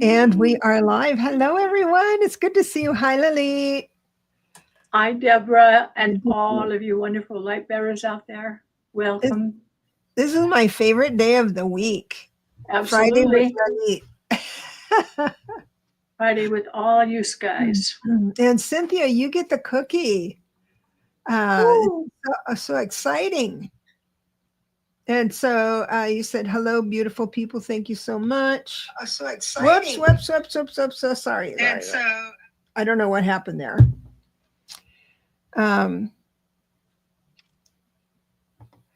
And we are live. Hello, everyone. It's good to see you. Hi, Lalit. Hi, Debra, and all of you wonderful light bearers out there. Welcome. This is my favorite day of the week. Absolutely. Friday with Lalit. Friday with all you guys. And Cynthia, you get the cookie. So exciting. And so you said, hello, beautiful people. Thank you so much. So exciting. Whoops. So sorry. And so I don't know what happened there.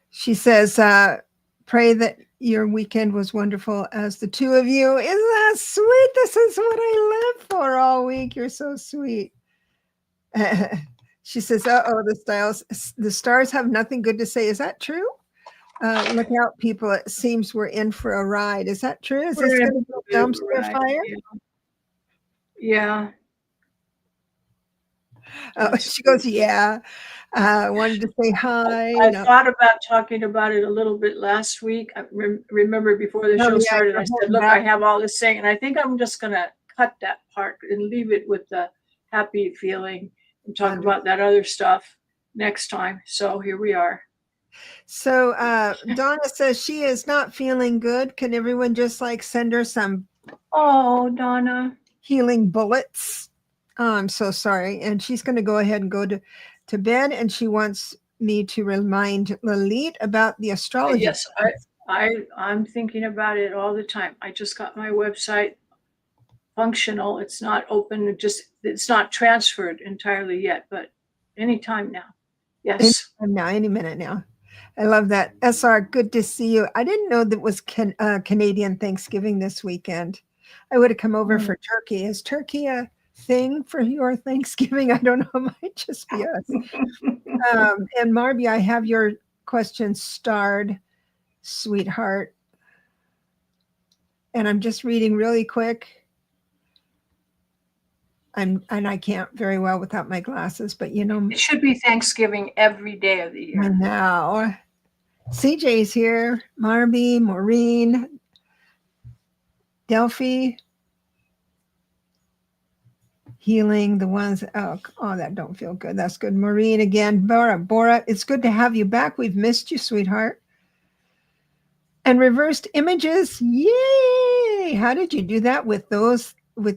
She says, pray that your weekend was wonderful as the two of you. Isn't that sweet? This is what I live for all week. You're so sweet. She says, the stars have nothing good to say. Is that true? Look out, people. It seems we're in for a ride. Is that true? Is this going to be a dumpster fire? Yeah. Oh, she goes, yeah. Wanted to say hi. I thought about talking about it a little bit last week. I remember before the show started, I said, look, I have all this saying, and I think I'm just going to cut that part and leave it with the happy feeling and talk about that other stuff next time. So here we are. So Donna says she is not feeling good. Can everyone just like send her some Donna healing bullets? Oh, I'm so sorry. And she's going to go ahead and go to bed, and she wants me to remind Lalit about the astrology. Yes, I'm thinking about it all the time. I just got my website functional. It's not open, it's not transferred entirely yet, but anytime now. Yes. Any minute now. I love that. SR, good to see you. I didn't know that it was Canadian Thanksgiving this weekend. I would have come over for turkey. Is turkey a thing for your Thanksgiving? I don't know. It might just be us. And Marby, I have your question starred, sweetheart. And I'm just reading really quick. And I can't very well without my glasses, but you know. It should be Thanksgiving every day of the year. I know. CJ's here. Marby, Maureen, Delphi. Healing the ones, that don't feel good. That's good. Maureen again. Bora, it's good to have you back. We've missed you, sweetheart. And reversed images. Yay! How did you do that with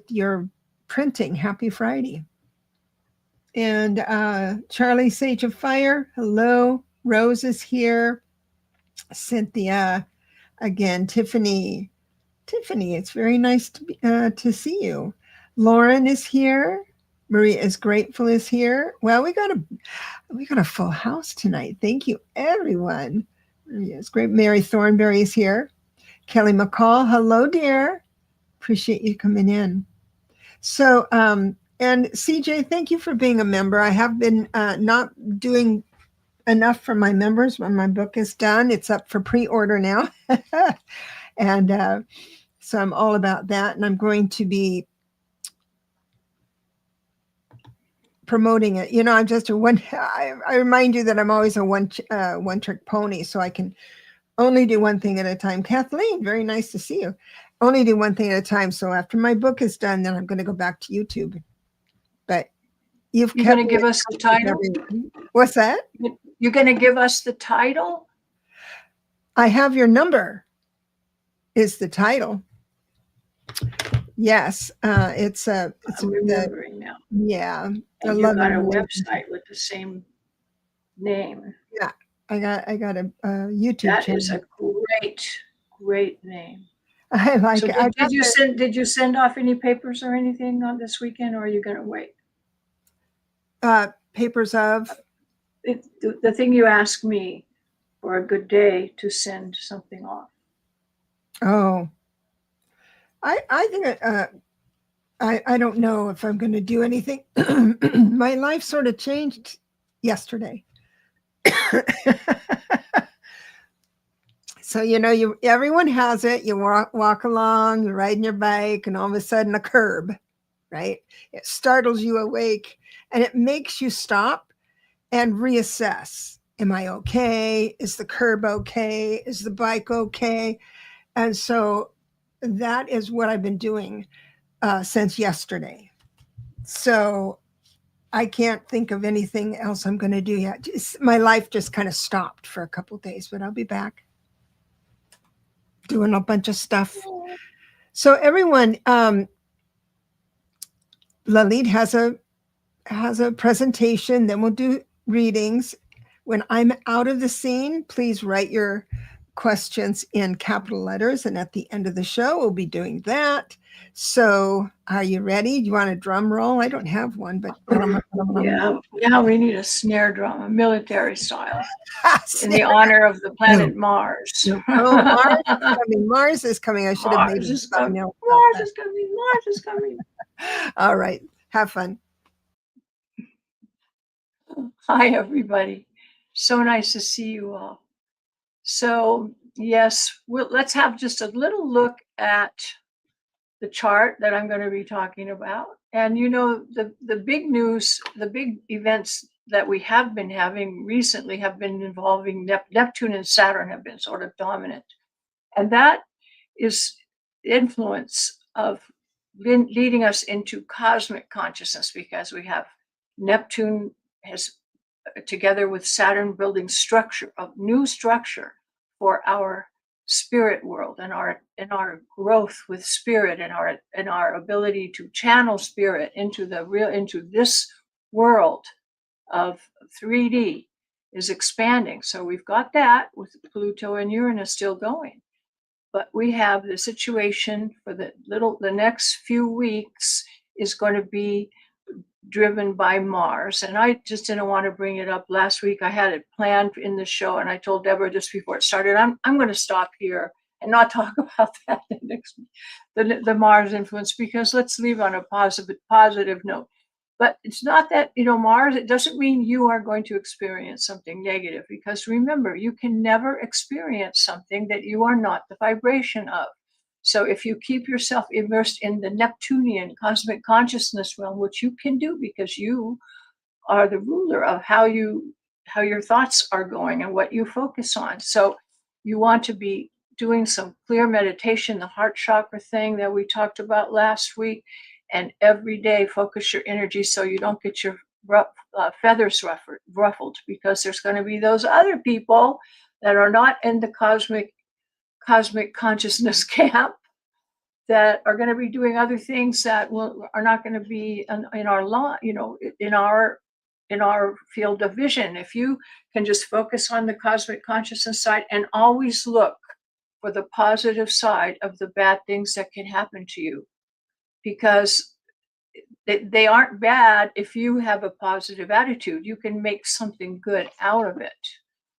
your printing? Happy Friday. And Charlie, Sage of Fire. Hello. Rose is here. Cynthia. Again, Tiffany, it's very nice to see you. Lauren is here. Maria is Grateful is here. Well, we got a full house tonight. Thank you, everyone. Maria is great. Mary Thornberry is here. Kelly McCall, hello, dear. Appreciate you coming in. So, and CJ, thank you for being a member. I have been not doing enough for my members. When my book is done, it's up for pre-order now. And so I'm all about that. And I'm going to be promoting it. You know, I'm just I remind you that I'm always a one trick pony, so I can only do one thing at a time. Kathleen, very nice to see you. Only do one thing at a time. So after my book is done, then I'm going to go back to YouTube. But you're going to give us the title? What's that? You're going to give us the title? I Have Your Number is the title. Yes, it's remembering now. Yeah, and you got a website with the same name. Yeah, I got a YouTube that channel. Is a great name. I like so it. Did you send off any papers or anything on this weekend, or are you going to wait? Papers of the thing you asked me for a good day to send something off. Oh. I think I don't know if I'm going to do anything. My life sort of changed yesterday. So, you know, everyone has it. You walk along, you're riding your bike, and all of a sudden a curb, right? It startles you awake, and it makes you stop and reassess. Am I okay? Is the curb okay? Is the bike okay? And so that is what I've been doing since yesterday. So I can't think of anything else I'm going to do yet. My life just kind of stopped for a couple of days, but I'll be back doing a bunch of stuff. So everyone, Lalit has a presentation. Then we'll do readings. When I'm out of the scene, please write your questions in capital letters, and at the end of the show, we'll be doing that. So, are you ready? Do you want a drum roll? I don't have one, but yeah, we need a snare drum, a military style, in the honor of the planet Mars. Oh, Mars is coming. I should have made a thumbnail. Mars is coming. Mars is coming. All right, have fun. Hi, everybody. So nice to see you all. So, yes, let's have just a little look at the chart that I'm going to be talking about. And you know, the big news, the big events that we have been having recently have been involving Neptune and Saturn have been sort of dominant. And that is influence of leading us into cosmic consciousness, because we have Neptune has together with Saturn building structure of new structure for our spirit world and our growth with spirit and our ability to channel spirit into this world of 3D is expanding. So we've got that with Pluto and Uranus still going. But we have the situation for the next few weeks is going to be driven by Mars. And I just didn't want to bring it up last week. I had it planned in the show, and I told Debra just before it started, I'm going to stop here and not talk about that the Mars influence, because let's leave on a positive note. But it's not that, Mars, it doesn't mean you are going to experience something negative, because remember, you can never experience something that you are not the vibration of. So if you keep yourself immersed in the Neptunian cosmic consciousness realm, which you can do because you are the ruler of how your thoughts are going and what you focus on. So you want to be doing some clear meditation, the heart chakra thing that we talked about last week, and every day focus your energy so you don't get your feathers ruffled, because there's going to be those other people that are not in the cosmic consciousness camp that are going to be doing other things that are not going to be in our law, in our field of vision. If you can just focus on the cosmic consciousness side and always look for the positive side of the bad things that can happen to you, because they aren't bad if you have a positive attitude. You can make something good out of it.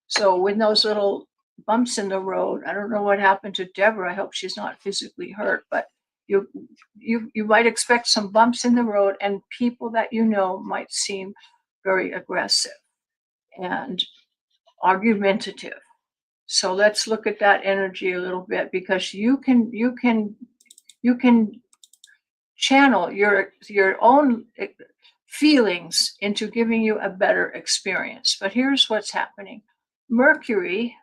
So when those little bumps in the road, I don't know what happened to Debra. I hope she's not physically hurt, but you might expect some bumps in the road, and people that might seem very aggressive and argumentative. So let's look at that energy a little bit, because you can channel your own feelings into giving you a better experience. But here's what's happening. Mercury,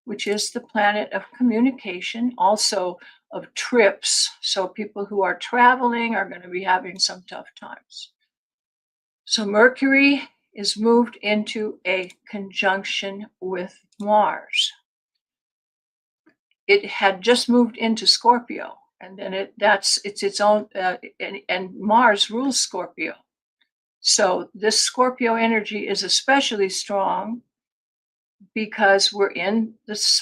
which is the planet of communication, also of trips. So people who are traveling are going to be having some tough times. So Mercury is moved into a conjunction with Mars. It had just moved into Scorpio, and then it's its own, and Mars rules Scorpio. So this Scorpio energy is especially strong because we're in this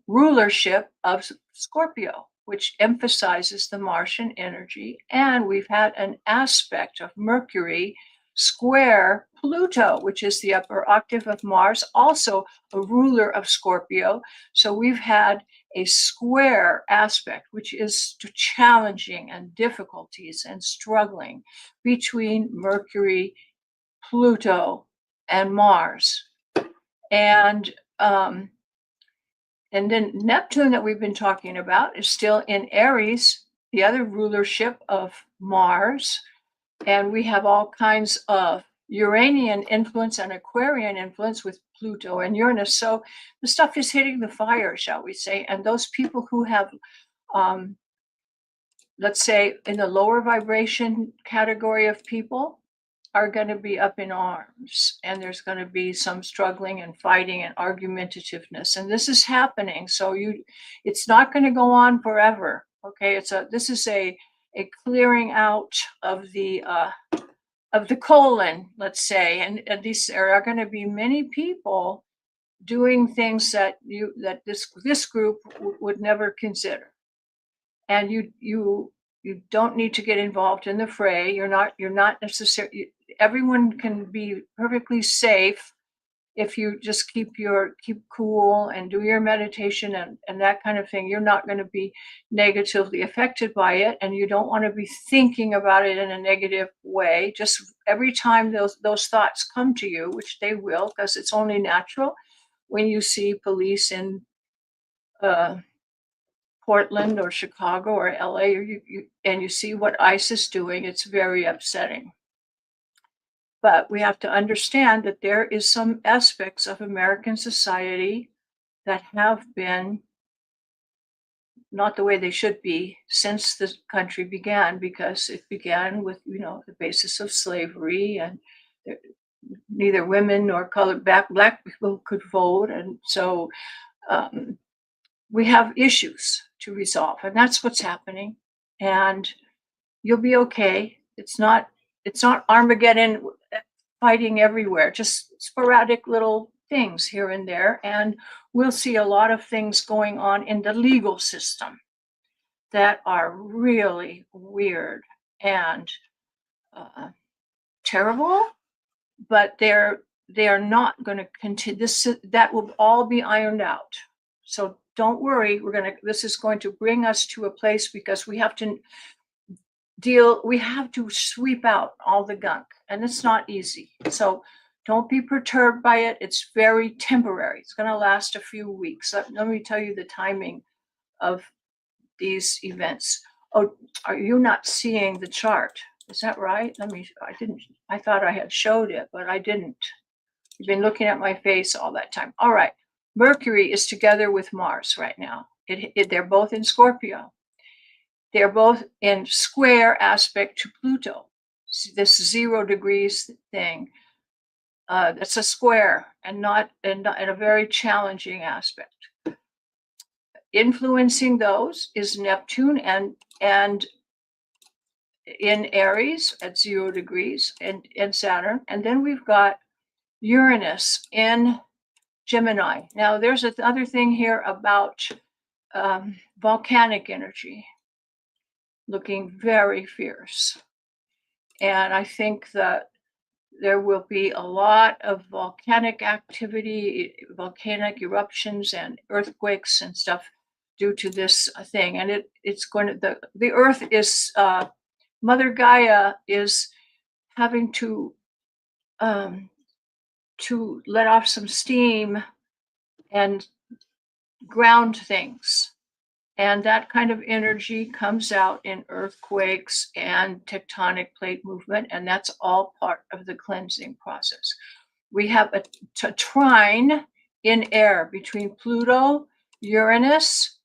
rulership of Scorpio, which emphasizes the Martian energy. And we've had an aspect of Mercury square Pluto, which is the upper octave of Mars, also a ruler of Scorpio. So we've had a square aspect, which is challenging and difficulties and struggling between Mercury, Pluto, and Mars. And then Neptune, that we've been talking about, is still in Aries, the other rulership of Mars. And we have all kinds of Uranian influence and Aquarian influence with Pluto and Uranus. So the stuff is hitting the fire, shall we say. And those people who have let's say in the lower vibration category of people, are going to be up in arms, and there's going to be some struggling and fighting and argumentativeness, and this is happening. So it's not going to go on forever. Okay, this is a clearing out of the colon, let's say, and these are going to be many people doing things that this group would never consider, and you don't need to get involved in the fray. You're not necessarily. Everyone can be perfectly safe if you just keep cool and do your meditation and that kind of thing. You're not going to be negatively affected by it, and you don't want to be thinking about it in a negative way. Just every time those thoughts come to you, which they will, because it's only natural, when you see police in Portland or Chicago or LA, or you see what ICE is doing, it's very upsetting. But we have to understand that there is some aspects of American society that have been not the way they should be since the country began, because it began with, the basis of slavery, and neither women nor colored black people could vote. And so we have issues to resolve, and that's what's happening. And you'll be okay. It's not Armageddon fighting everywhere, just sporadic little things here and there. And we'll see a lot of things going on in the legal system that are really weird and terrible, but they are not going to continue. That will all be ironed out. So don't worry. This is going to bring us to a place, because we have to sweep out all the gunk, and it's not easy. So don't be perturbed by it. It's very temporary. It's going to last a few weeks. Let me tell you the timing of these events. Oh, are you not seeing the chart? Is that right? I thought I had showed it, but I didn't. You've been looking at my face all that time. All right. Mercury is together with Mars right now. They're both in Scorpio. They're both in square aspect to Pluto. This 0 degrees thing, that's a square, and not in a very challenging aspect. Influencing those is Neptune and in Aries at 0 degrees and Saturn. And then we've got Uranus in Gemini. Now there's another thing here about volcanic energy looking very fierce. And I think that there will be a lot of volcanic activity, volcanic eruptions and earthquakes and stuff due to this thing. And it's going to, the Earth is, Mother Gaia is having to let off some steam and ground things. And that kind of energy comes out in earthquakes and tectonic plate movement, and that's all part of the cleansing process. We have a trine in air between Pluto, Uranus,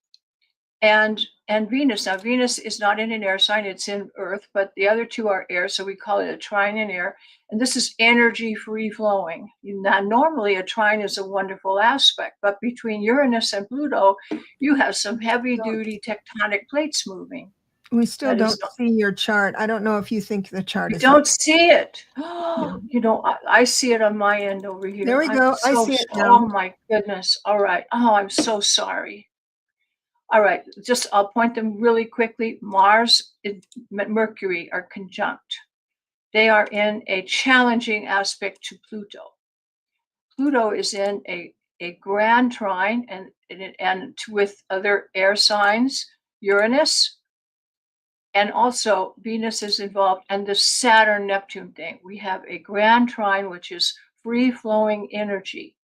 and Venus. Now, Venus is not in an air sign, it's in Earth, but the other two are air, so we call it a trine in air. And this is energy free flowing. Now, normally a trine is a wonderful aspect, but between Uranus and Pluto, you have some heavy duty tectonic plates moving. We still don't see your chart. I don't know if you think the chart is. You don't see it. I see it on my end over here. There we go. I see it now. Oh my goodness. All right. Oh, I'm so sorry. All right, I'll point them really quickly. Mars and Mercury are conjunct. They are in a challenging aspect to Pluto. Pluto is in a grand trine and with other air signs, Uranus, and also Venus is involved, and the Saturn-Neptune thing. We have a grand trine, which is free-flowing energy.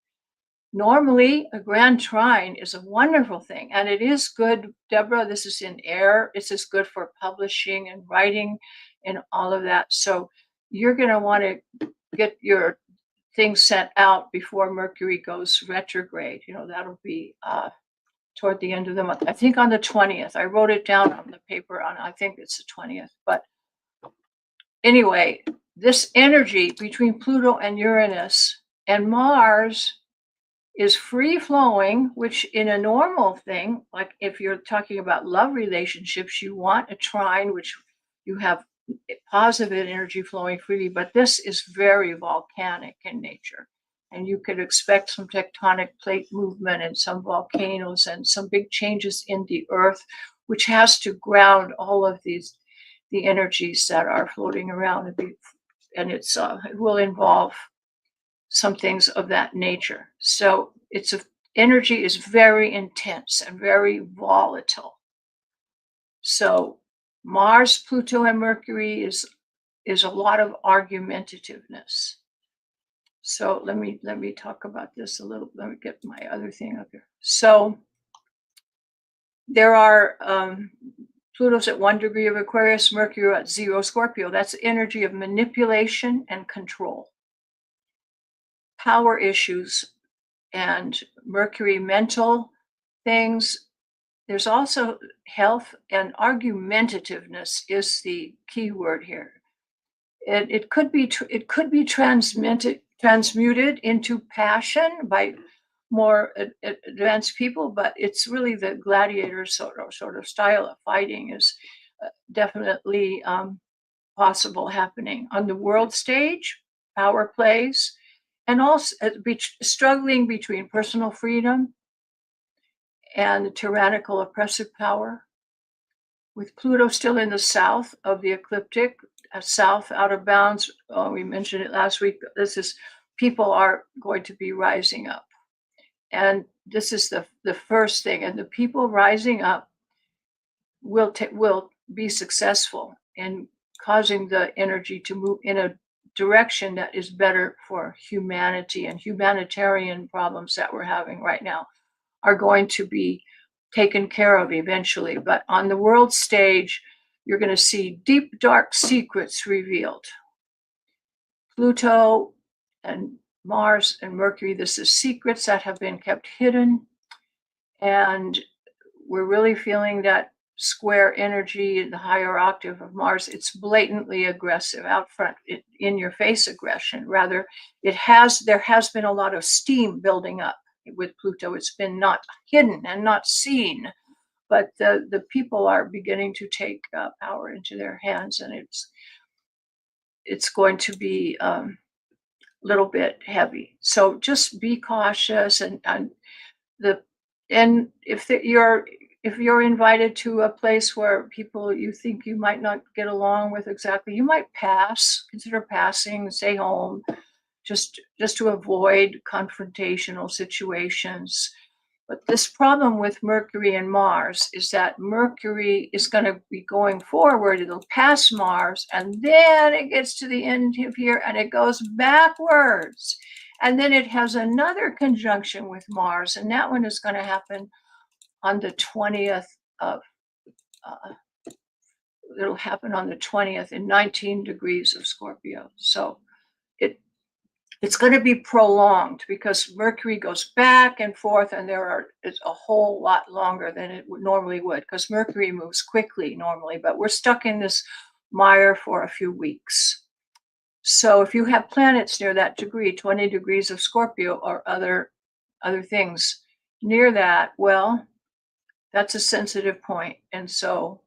Normally, a grand trine is a wonderful thing, and it is good, Deborah. This is in air. This is good for publishing and writing and all of that. So you're going to want to get your things sent out before Mercury goes retrograde. That'll be toward the end of the month. I think on the 20th. I wrote it down on the paper I think it's the 20th. But anyway, this energy between Pluto and Uranus and Mars is free flowing, which in a normal thing, like if you're talking about love relationships, you want a trine, which you have positive energy flowing freely, but this is very volcanic in nature. And you could expect some tectonic plate movement and some volcanoes and some big changes in the earth, which has to ground all of the energies that are floating around. And it will involve some things of that nature. So energy is very intense and very volatile. So Mars, Pluto, and Mercury is a lot of argumentativeness. So let me talk about this a little. Let me get my other thing up here. So there are Pluto's at 1 degree of Aquarius, Mercury at 0 Scorpio. That's the energy of manipulation and control, power issues, and Mercury mental things. There's also health, and argumentativeness is the key word here. It could be transmuted into passion by more advanced people, but it's really the gladiator sort of style of fighting is definitely possible happening on the world stage. Power plays, and also struggling between personal freedom and the tyrannical oppressive power. With Pluto still in the south of the ecliptic, south out of bounds, we mentioned it last week, people are going to be rising up. And this is the first thing. And the people rising up will be successful in causing the energy to move in a direction that is better for humanity, and humanitarian problems that we're having right now are going to be taken care of eventually. But on the world stage, you're going to see deep, dark secrets revealed. Pluto and Mars and Mercury, this is secrets that have been kept hidden. And we're really feeling that square energy in the higher octave of Mars. It's blatantly aggressive, out front, in your face aggression. Rather, there has been a lot of steam building up with Pluto. It's been not hidden and not seen, but the people are beginning to take power into their hands, and it's going to be a little bit heavy. So just be cautious, and if you're invited to a place where people you think you might not get along with exactly, you might consider passing, stay home, just to avoid confrontational situations. But this problem with Mercury and Mars is that Mercury is going to be going forward. It'll pass Mars, and then it gets to the end of here, and it goes backwards. And then it has another conjunction with Mars, and that one is going to happen on the 20th of, it'll happen on the 20th in 19 degrees of Scorpio. So it's going to be prolonged because Mercury goes back and forth, and it's a whole lot longer than it normally would, because Mercury moves quickly normally, but we're stuck in this mire for a few weeks. So if you have planets near that degree, 20 degrees of Scorpio, or other things near that, well, that's a sensitive point. And so,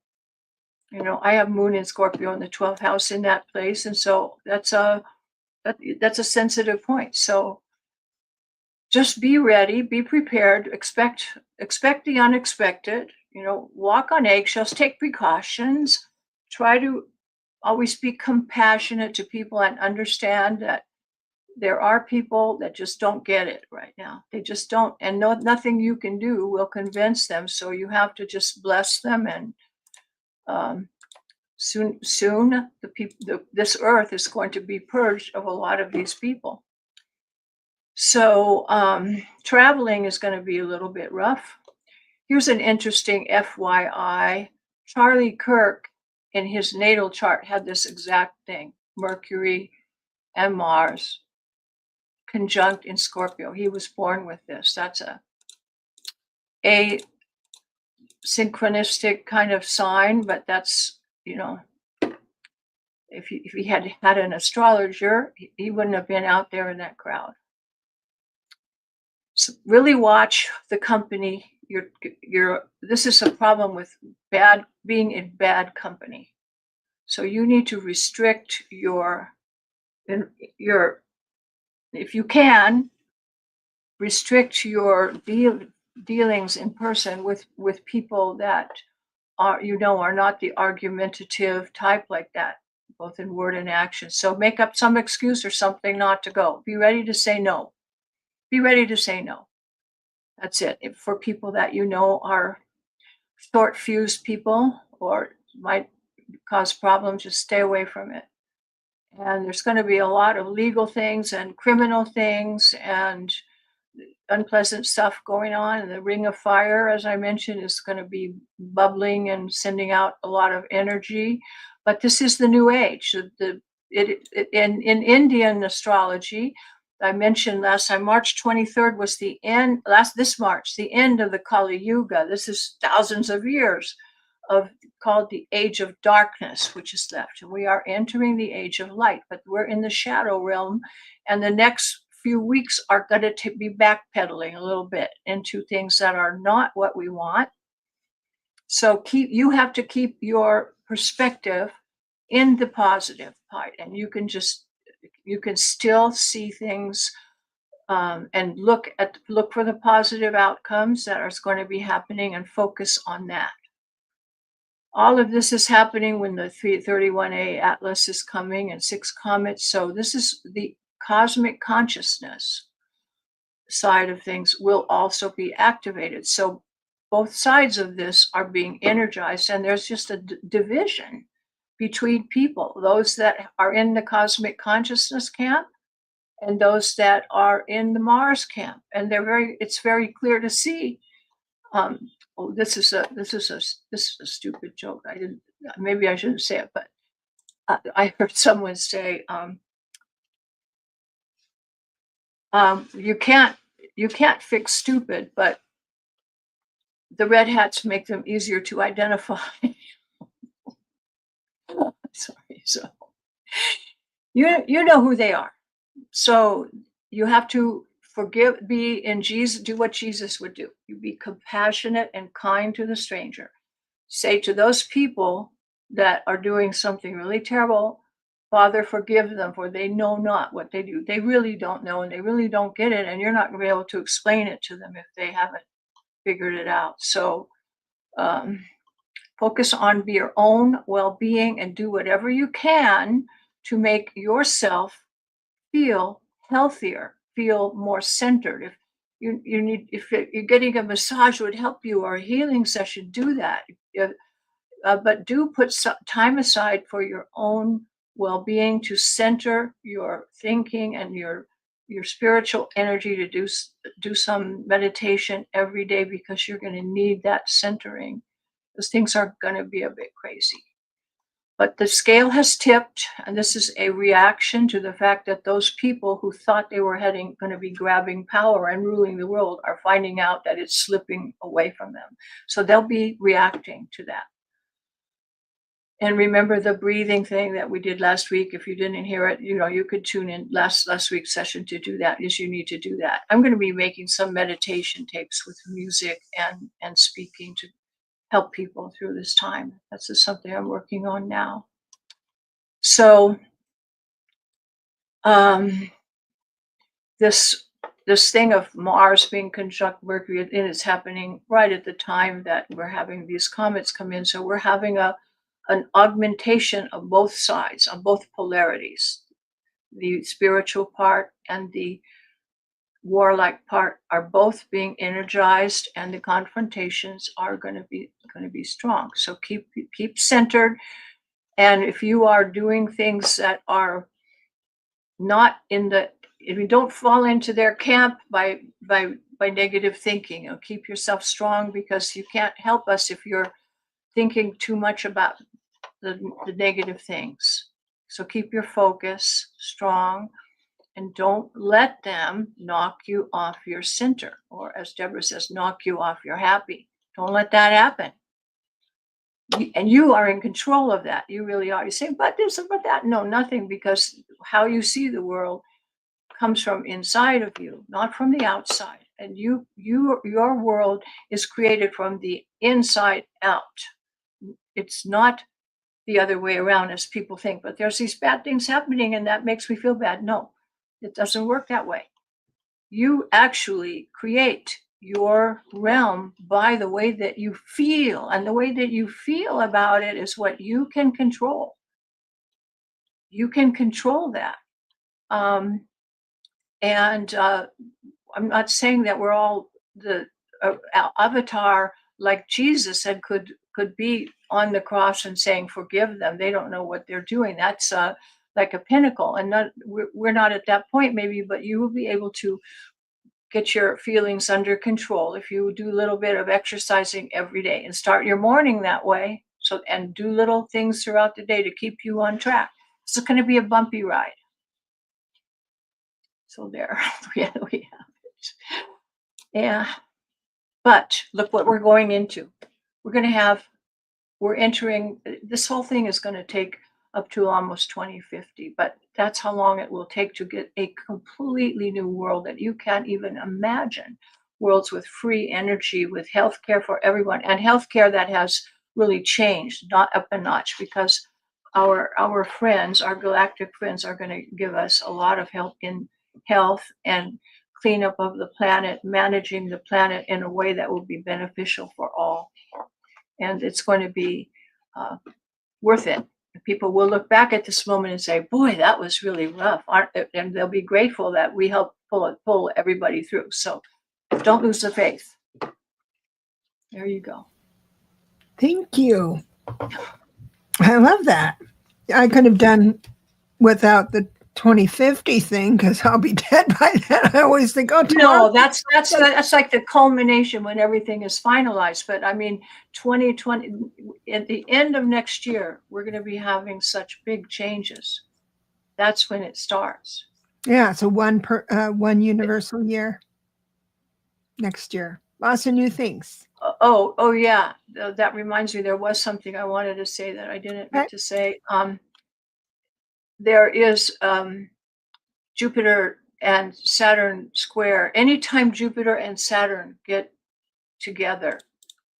I have Moon in Scorpio in the 12th house in that place. And so that's a sensitive point. So just be ready, be prepared, expect the unexpected, walk on eggshells, take precautions, try to always be compassionate to people and understand that there are people that just don't get it right now. They just don't, and nothing you can do will convince them. So you have to just bless them, and soon this earth is going to be purged of a lot of these people. So traveling is going to be a little bit rough. Here's an interesting FYI. Charlie Kirk, in his natal chart, had this exact thing: Mercury and Mars conjunct in Scorpio. He was born with this. That's synchronistic kind of sign, but that's, if he had had an astrologer, he wouldn't have been out there in that crowd. So really watch the company. This is a problem with being in bad company. So you need to restrict your, if you can, restrict your dealings in person with people that are not the argumentative type like that, both in word and action. So make up some excuse or something not to go. Be ready to say no. Be ready to say no. That's it. For people that are short-fused people or might cause problems, just stay away from it. And there's going to be a lot of legal things and criminal things and unpleasant stuff going on. And the ring of fire, as I mentioned, is going to be bubbling and sending out a lot of energy. But this is the new age. In Indian astrology, I mentioned last time, March 23rd was the end, this March, the end of the Kali Yuga. This is thousands of years called the age of darkness, which is left. And we are entering the age of light, but we're in the shadow realm. And the next few weeks are going to be backpedaling a little bit into things that are not what we want. So you have to keep your perspective in the positive part, and you can still see things and look for the positive outcomes that are going to be happening and focus on that. All of this is happening when the 331A Atlas is coming and 6 comets. So this is the cosmic consciousness side of things will also be activated. So both sides of this are being energized, and there's just a division between people, those that are in the cosmic consciousness camp and those that are in the Mars camp. And it's very clear to see. This is a stupid joke. Maybe I shouldn't say it, but I heard someone say, you can't fix stupid, but the red hats make them easier to identify. Sorry. So you know who they are. So you have to forgive, be in Jesus, do what Jesus would do. You be compassionate and kind to the stranger. Say to those people that are doing something really terrible, Father, forgive them, for they know not what they do. They really don't know, and they really don't get it, and you're not going to be able to explain it to them if they haven't figured it out. So focus on your own well-being and do whatever you can to make yourself feel healthier, feel more centered. If you're getting a massage would help you, or a healing session, do that. But do put some time aside for your own well-being, to center your thinking and your spiritual energy, to do some meditation every day, because you're going to need that centering, because things are going to be a bit crazy. But the scale has tipped, and this is a reaction to the fact that those people who thought they were going to be grabbing power and ruling the world are finding out that it's slipping away from them. So they'll be reacting to that. And remember the breathing thing that we did last week. If you didn't hear it, you could tune in last week's session to do that. Yes, you need to do that. I'm going to be making some meditation tapes with music and speaking to help people through this time. That's just something I'm working on now. So this thing of Mars being conjunct Mercury, and it's happening right at the time that we're having these comets come in. So we're having an augmentation of both sides, on both polarities. The spiritual part and the warlike part are both being energized, and the confrontations are going to be strong. So keep centered, and if you are doing things that are not if you don't fall into their camp by negative thinking, keep yourself strong, because you can't help us if you're thinking too much about the negative things. So keep your focus strong, and don't let them knock you off your center, or as Debra says, knock you off your happy. Don't let that happen. And you are in control of that. You really are. You say, but this, but that. No, nothing, because how you see the world comes from inside of you, not from the outside. And your world is created from the inside out. It's not the other way around as people think, but there's these bad things happening and that makes me feel bad. No, it doesn't work that way. You actually create your realm by the way that you feel, and the way that you feel about it is what you can control. You can control that. I'm not saying that we're all the avatar like Jesus said could be on the cross and saying forgive them. They don't know what they're doing. That's like a pinnacle, and we're not at that point maybe, but you will be able to get your feelings under control if you do a little bit of exercising every day and start your morning that way. So, and do little things throughout the day to keep you on track. It's going to be a bumpy ride. So there, we have it. Yeah. But look what we're going into. We're entering, this whole thing is going to take up to almost 2050, but that's how long it will take to get a completely new world that you can't even imagine. Worlds with free energy, with healthcare for everyone, and healthcare that has really changed, not up a notch, because our friends, our galactic friends, are going to give us a lot of help in health and cleanup of the planet, managing the planet in a way that will be beneficial for all. And it's going to be worth it. People will look back at this moment and say, boy, that was really rough. And they'll be grateful that we helped pull everybody through. So don't lose the faith. There you go. Thank you. I love that. I could have done without the 2050 thing because I'll be dead by then. I always think, oh, tomorrow. No, that's like the culmination when everything is finalized. But I mean, 2020, at the end of next year, we're going to be having such big changes. That's when it starts. Yeah, so one universal year next year. Lots of new things. Oh yeah. That reminds me, there was something I wanted to say that I didn't get to say. There is Jupiter and Saturn square. Anytime Jupiter and Saturn get together,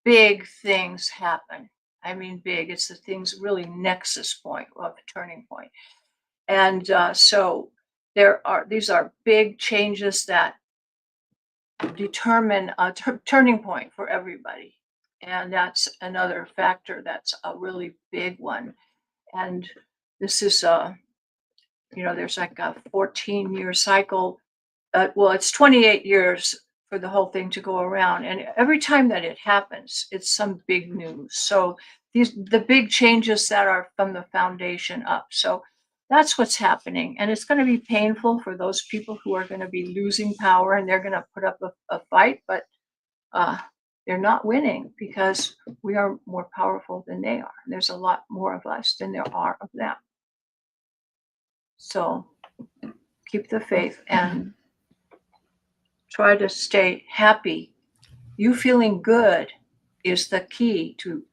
big things happen. I mean, big. It's the things really nexus point of the turning point. And so these are big changes that determine a turning point for everybody. And that's another factor that's a really big one. And this is there's like a 14-year cycle. Well, it's 28 years for the whole thing to go around. And every time that it happens, it's some big news. So the big changes that are from the foundation up. So that's what's happening. And it's going to be painful for those people who are going to be losing power, and they're going to put up a fight, but they're not winning because we are more powerful than they are. There's a lot more of us than there are of them. So keep the faith and try to stay happy. You feeling good is the key to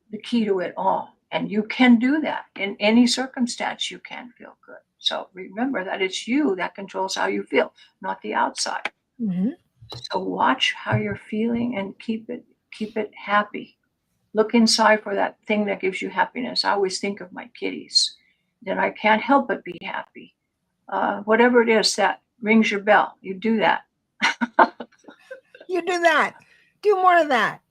it all. And you can do that in any circumstance. You can feel good. So remember that it's you that controls how you feel, not the outside. Mm-hmm. So watch how you're feeling and keep it happy. Look inside for that thing that gives you happiness. I always think of my kitties. Then I can't help but be happy. Whatever it is that rings your bell, you do that. You do that. Do more of that.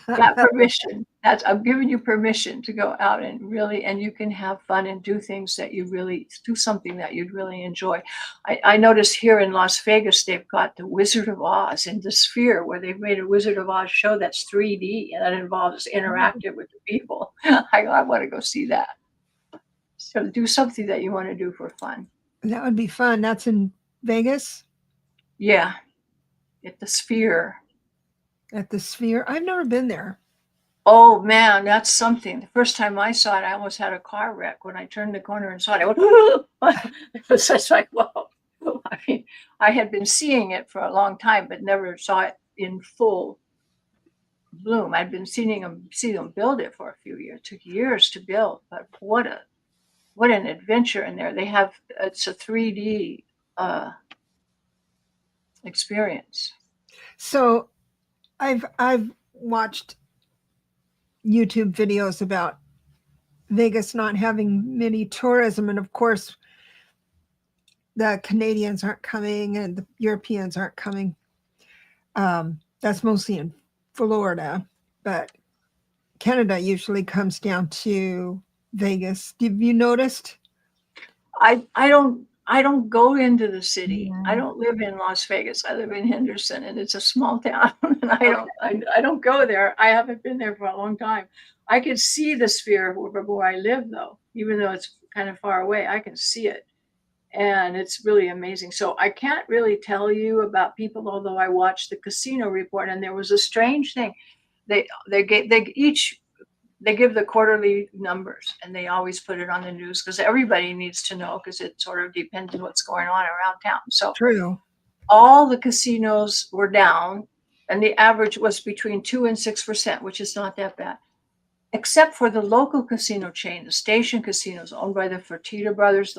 Got permission. I'm giving you permission to go out and you can have fun and do things that you really do, something that you'd really enjoy. I noticed here in Las Vegas, they've got the Wizard of Oz in the Sphere, where they've made a Wizard of Oz show that's 3D and that involves interactive with the people. I want to go see that. So do something that you want to do for fun. That would be fun. That's in Vegas? Yeah. At the Sphere. At the Sphere? I've never been there. Oh man, that's something. The first time I saw it, I almost had a car wreck. When I turned the corner and saw it, I went, it was just like, whoa. I mean, I had been seeing it for a long time, but never saw it in full bloom. I'd been see them build it for a few years. It took years to build, but what an adventure in there. It's a 3D experience. So I've watched YouTube videos about Vegas not having many tourism, and of course the Canadians aren't coming and the Europeans aren't coming. That's mostly in Florida, but Canada usually comes down to Vegas. Have you noticed? I don't go into the city. I don't live in Las Vegas. I live in Henderson, and it's a small town. And I don't go there. I haven't been there for a long time. I can see the sphere where I live, though, even though it's kind of far away. I can see it, and it's really amazing. So I can't really tell you about people, although I watched the casino report, and there was a strange thing. They give the quarterly numbers, and they always put it on the news because everybody needs to know, because it sort of depends on what's going on around town. So True. all the casinos were down, and the average was between 2 and 6%, which is not that bad, except for the local casino chain, the station casinos owned by the Fertitta brothers.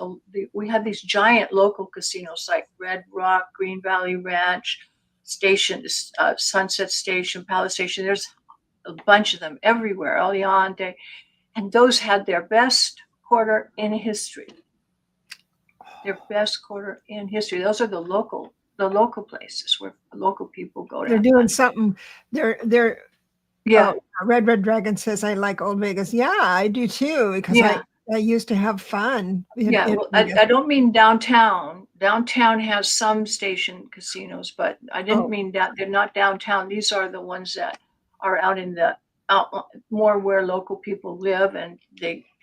We had these giant local casinos like Red Rock, Green Valley Ranch, Station, Sunset Station, Palace Station. There's a bunch of them everywhere, Aliante, and those had their best quarter in history. Their best quarter in history. Those are the local places where local people go to. They're doing something. They're yeah. Red Dragon says, I like Old Vegas. Yeah, I do too, because I used to have fun. I don't mean downtown. Downtown has some station casinos, but I didn't mean that. They're not downtown. These are the ones that are out more where local people live, and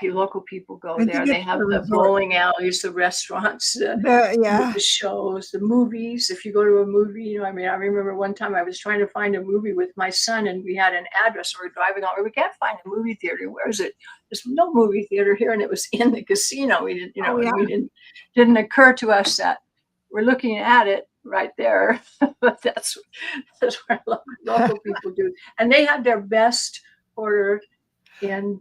local people go there. They have the bowling alleys, the restaurants, the shows, the movies. If you go to a movie, I remember one time I was trying to find a movie with my son, and we had an address. We were driving on. We can't find a movie theater. Where is it? There's no movie theater here, and it was in the casino. We didn't, didn't occur to us that we're looking at it right there. But that's where local people do, and they have their best quarter in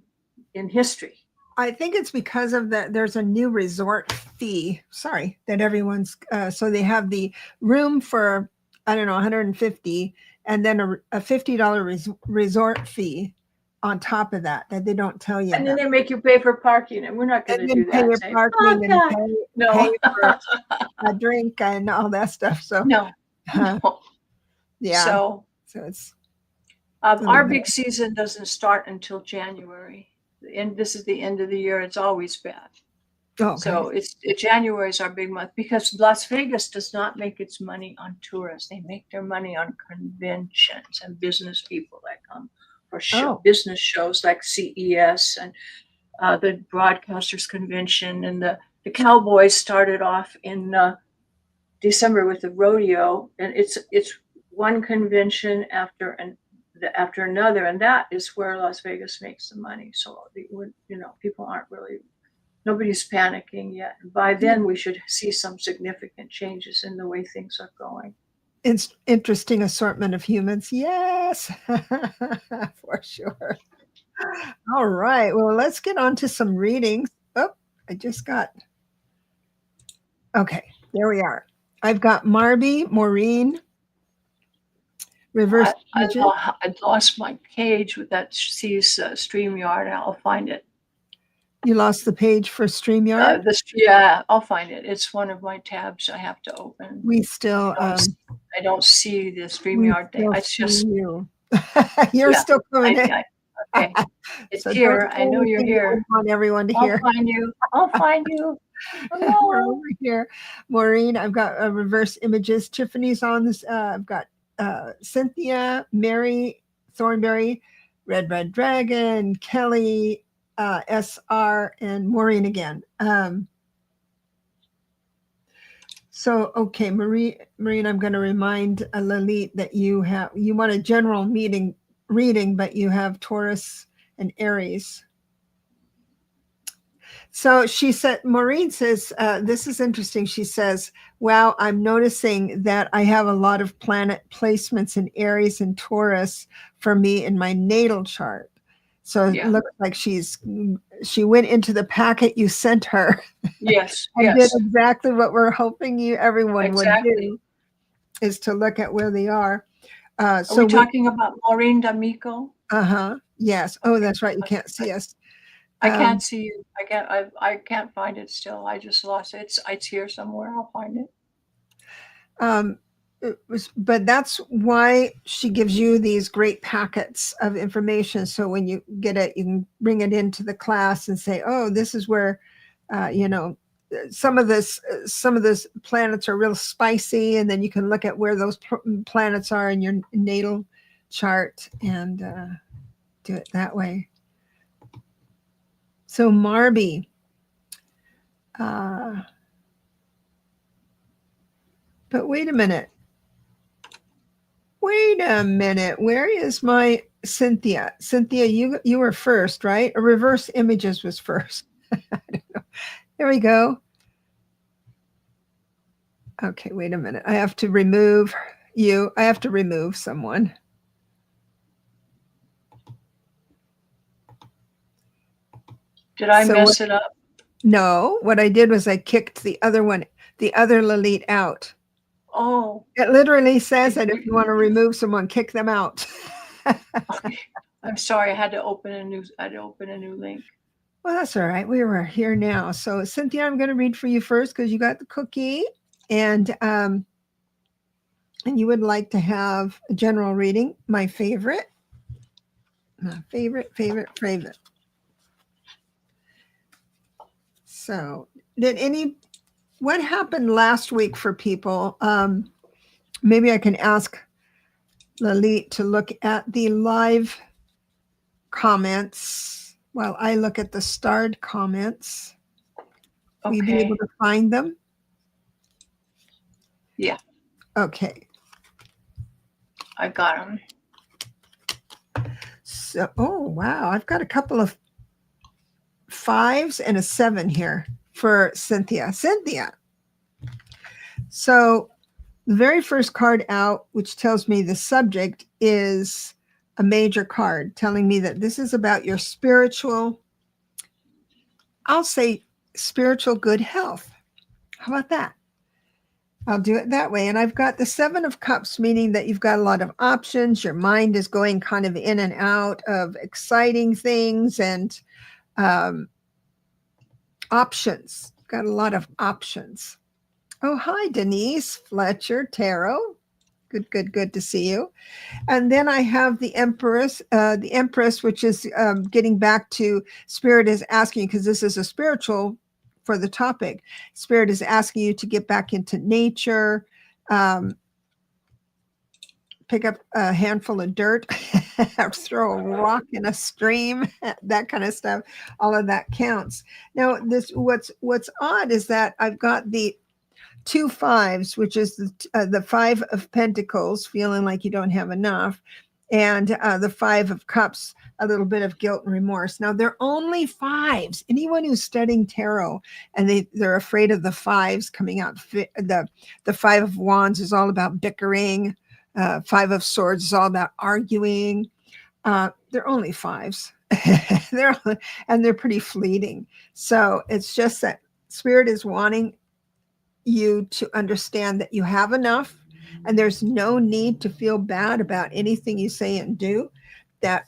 history. I think it's because of that. There's a new resort fee. That everyone's so they have the room for $150, and then a $50 resort fee on top of that they don't tell you. And then they make you pay for parking, and we're not going to do that. Pay your parking and pay for a drink and all that stuff. So no. Yeah. So it's our big season doesn't start until January, and this is the end of the year. It's always bad. Okay. So January is our big month, because Las Vegas does not make its money on tourists. They make their money on conventions and business people that come for business shows like CES and the Broadcasters Convention, and the Cowboys started off in December with the rodeo, and it's one convention after another, and that is where Las Vegas makes the money. So people aren't really, nobody's panicking yet. By then we should see some significant changes in the way things are going. It's interesting assortment of humans. Yes, for sure. All right. Well, let's get on to some readings. Oh, okay, there we are. I've got Maureen, reverse. I lost my page with that StreamYard. I'll find it. You lost the page for StreamYard? I'll find it. It's one of my tabs I have to open. We still I don't see the StreamYard thing. It's just you. You're still coming in. Okay. It's so here. I know you're here. I want everyone to hear. I'll find you. We're over here. Maureen, I've got reverse images. Tiffany's on this. I've got Cynthia, Mary Thornberry, Red Dragon, Kelly, SR, and Maureen again. So, okay, Maureen, I'm going to remind Lalit that you want a general reading, but you have Taurus and Aries. So she said, Maureen says, this is interesting. She says, wow, I'm noticing that I have a lot of planet placements in Aries and Taurus for me in my natal chart. So it looks like she went into the packet you sent her. Yes. And did exactly what we're hoping everyone would do, is to look at where they are. So are we talking about Maureen D'Amico? Yes. Oh, that's right. You can't see us. I can't see you. I can't find it still. I just lost it. It's here somewhere. I'll find it. But that's why she gives you these great packets of information. So when you get it, you can bring it into the class and say, oh, this is where, some of this planets are real spicy. And then you can look at where those planets are in your natal chart and do it that way. So Marby, but wait a minute. Where is my Cynthia? Cynthia, you were first, right? Or reverse images was first. I don't know. There we go. Okay, wait a minute. I have to remove you. I have to remove someone. Did I mess it up? No, what I did was I kicked the other Lalit out. Oh. It literally says that if you want to remove someone, kick them out. Okay. I'm sorry, I had to open a new link. Well, that's all right. We were here now. So Cynthia, I'm going to read for you first because you got the cookie, and you would like to have a general reading. My favorite. So what happened last week for people? Maybe I can ask Lalit to look at the live comments while I look at the starred comments. Will you be able to find them? Yeah. Okay. I got them. So, oh, wow. I've got a couple of 5s and a 7 here for Cynthia. So the very first card out, which tells me the subject, is a major card telling me that this is about your spiritual, I'll say spiritual good health. How about that? I'll do it that way. And I've got the 7 of Cups, meaning that you've got a lot of options. Your mind is going kind of in and out of exciting things and options. Got a lot of options. Oh, hi, Denise Fletcher Tarot. Good to see you. And then I have the Empress, which is getting back to Spirit is asking, because this is a spiritual for the topic. Spirit is asking you to get back into nature, pick up a handful of dirt, throw a rock in a stream, that kind of stuff. All of that counts. Now, what's odd is that I've got the 2 5s, which is the 5 of Pentacles, feeling like you don't have enough, and the 5 of Cups, a little bit of guilt and remorse. Now, they're only 5s. Anyone who's studying tarot and they're afraid of the 5s coming out, the 5 of Wands is all about bickering. 5 of Swords is all about arguing. They're only 5s. they're pretty fleeting. So it's just that Spirit is wanting you to understand that you have enough and there's no need to feel bad about anything you say and do. That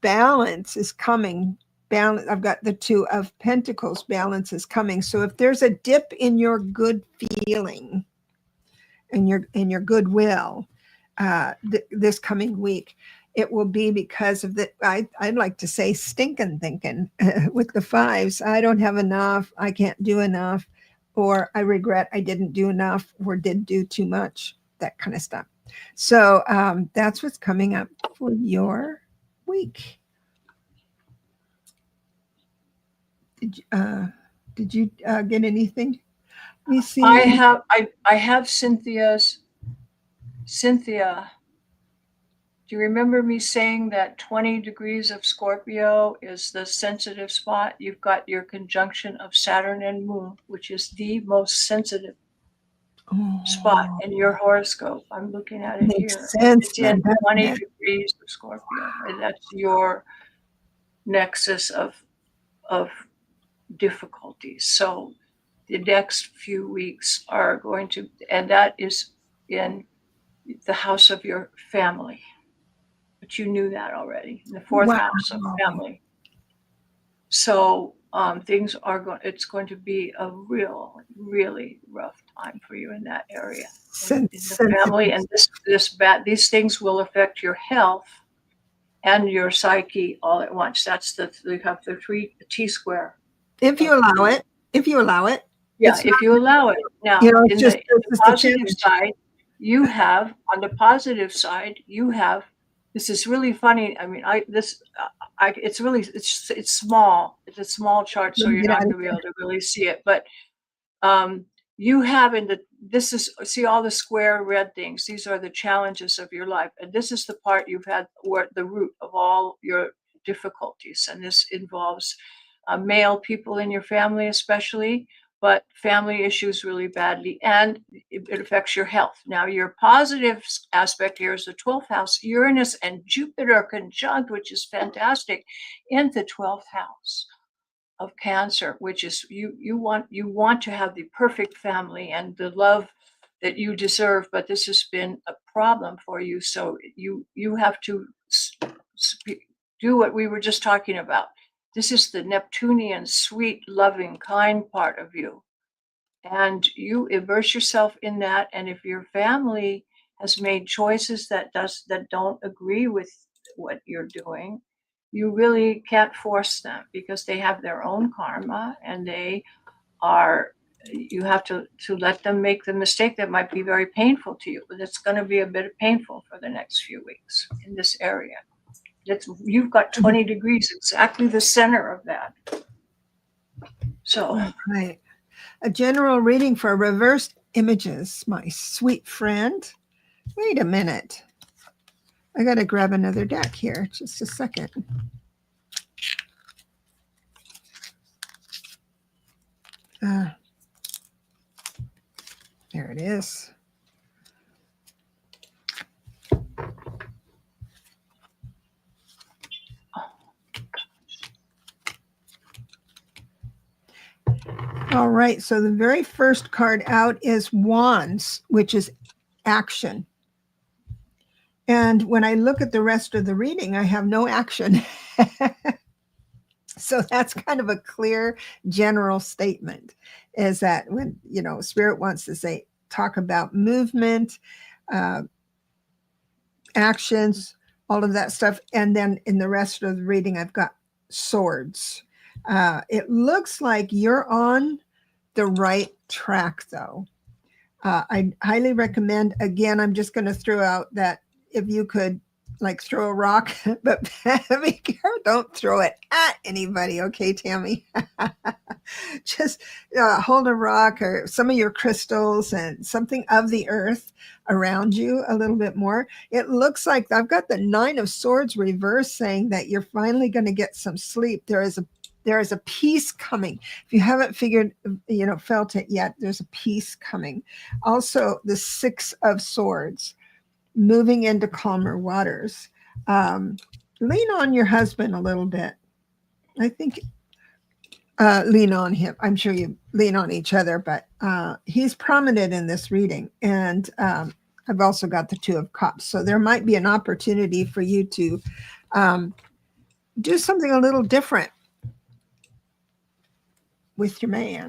balance is coming. I've got the 2 of Pentacles. Balance is coming. So if there's a dip in your good feeling and your goodwill this coming week, it will be because of I'd like to say stinking thinking with the 5s. I don't have enough. I can't do enough. Or I regret I didn't do enough or did do too much, that kind of stuff. So that's what's coming up for your week. Did you get anything? Let me see. I have Cynthia Do you remember me saying that 20 degrees of Scorpio is the sensitive spot? You've got your conjunction of Saturn and Moon, which is the most sensitive spot in your horoscope. I'm looking at it Makes here. sense. It's in 20 degrees of Scorpio. And that's your nexus of difficulties. So the next few weeks are going to, and that is in the house of your family. But you knew that already, in the fourth house of family. So things are going, it's going to be a really rough time for you in that area. In the family, and these things will affect your health and your psyche all at once. That's we have the T-square. If you allow it. Yeah, if you allow it. Now, in the positive side, you have, on the positive side, you have, this is really funny. I mean, it's really, it's small. It's a small chart, so you're not going to be able to really see it. But you have see all the square red things. These are the challenges of your life. And this is the part you've had, where the root of all your difficulties. And this involves male people in your family, especially, but family issues really badly, and it affects your health. Now, your positive aspect here is the 12th house, Uranus and Jupiter conjunct, which is fantastic, in the 12th house of Cancer, which is you want to have the perfect family and the love that you deserve, but this has been a problem for you. So you have to do what we were just talking about. This is the Neptunian, sweet, loving, kind part of you. And you immerse yourself in that. And if your family has made choices that don't agree with what you're doing, you really can't force them, because they have their own karma, and you have to let them make the mistake that might be very painful to you. But it's going to be a bit painful for the next few weeks in this area. You've got 20 degrees, exactly the center of that. So, right. A general reading for reversed images, my sweet friend. Wait a minute. I got to grab another deck here. Just a second. There it is. All right, so the very first card out is Wands, which is action. And when I look at the rest of the reading, I have no action. So that's kind of a clear general statement, is that when, Spirit wants to say, talk about movement, actions, all of that stuff. And then in the rest of the reading, I've got swords. It looks like you're on the right track, though. I highly recommend, again, I'm just going to throw out that if you could throw a rock, but be careful, don't throw it at anybody. Okay, Tammy? Just hold a rock or some of your crystals and something of the earth around you a little bit more. It looks like I've got the 9 of Swords reverse, saying that you're finally going to get some sleep. There is a peace coming. If you haven't felt it yet, there's a peace coming. Also, the 6 of Swords, moving into calmer waters. Lean on your husband a little bit. I think lean on him. I'm sure you lean on each other, but he's prominent in this reading. And I've also got the 2 of Cups. So there might be an opportunity for you to do something a little different with your man.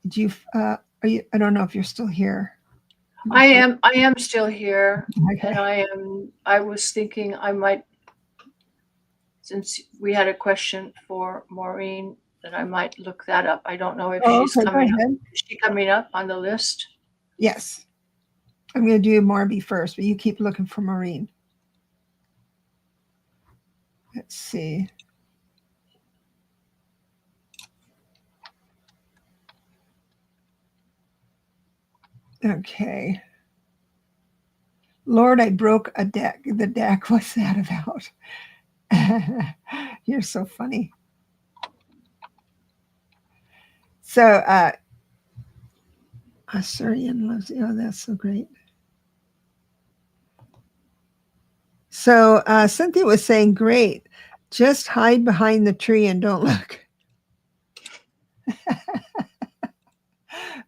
Do you are you? I don't know if you're still here. I am still here. Okay. And I was thinking I might, since we had a question for Maureen, that I might look that up. I don't know if she's coming up. Is she coming up on the list? Yes. I'm going to do Marby first, but you keep looking for Maureen. Let's see. Okay. Lord, I broke a deck. The deck, what's that about? You're so funny. So, Assyrian loves you. Oh, that's so great. So, Cynthia was saying, great. Just hide behind the tree and don't look.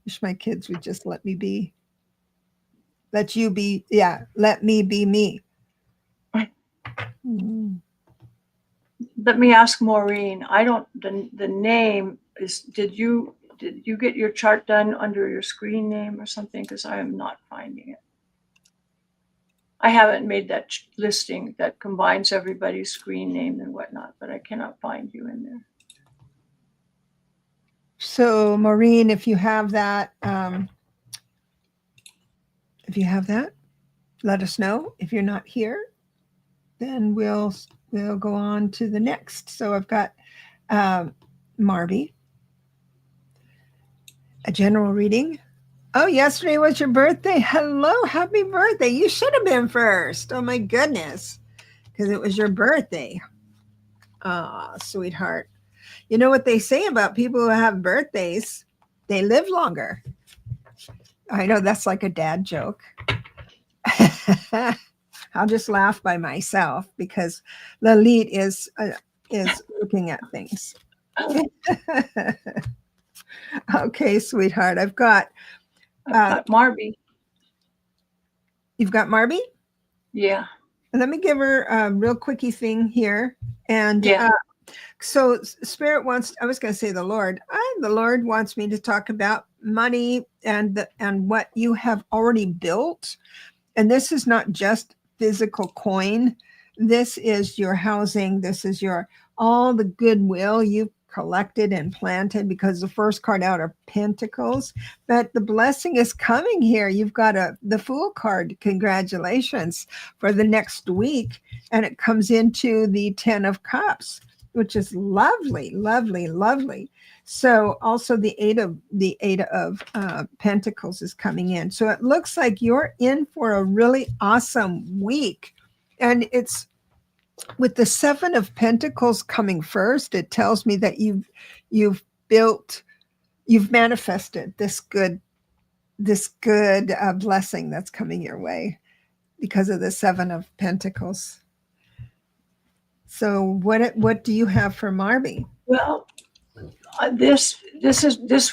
Wish my kids would just let me be. Let you be. Yeah, let me be me. Mm. Let me ask Maureen. I don't. The name is. Did you get your chart done under your screen name or something? Because I am not finding it. I haven't made that listing that combines everybody's screen name and whatnot, but I cannot find you in there. So, Maureen, if you have that, let us know. If you're not here, then we'll go on to the next. So I've got Marby, a general reading. Oh, yesterday was your birthday. Hello, happy birthday. You should have been first. Oh my goodness, because it was your birthday. Ah, oh, sweetheart. You know what they say about people who have birthdays? They live longer. I know that's like a dad joke. I'll just laugh by myself because Lalit is looking at things. Okay, sweetheart. I've got Marby. You've got Marby? Yeah. Let me give her a real quickie thing here. And yeah. So Spirit wants, I was going to say the Lord wants me to talk about money and what you have already built. And this is not just physical coin. This is your housing. This is all the goodwill you've collected and planted, because the first card out are Pentacles. But the blessing is coming here. You've got the Fool card. Congratulations for the next week. And it comes into the 10 of Cups, which is lovely, lovely, lovely. So also the eight of Pentacles is coming in. So it looks like you're in for a really awesome week. And it's with the Seven of Pentacles coming first, it tells me that you've manifested this good blessing that's coming your way because of the Seven of Pentacles. So what do you have for Marby? Well, this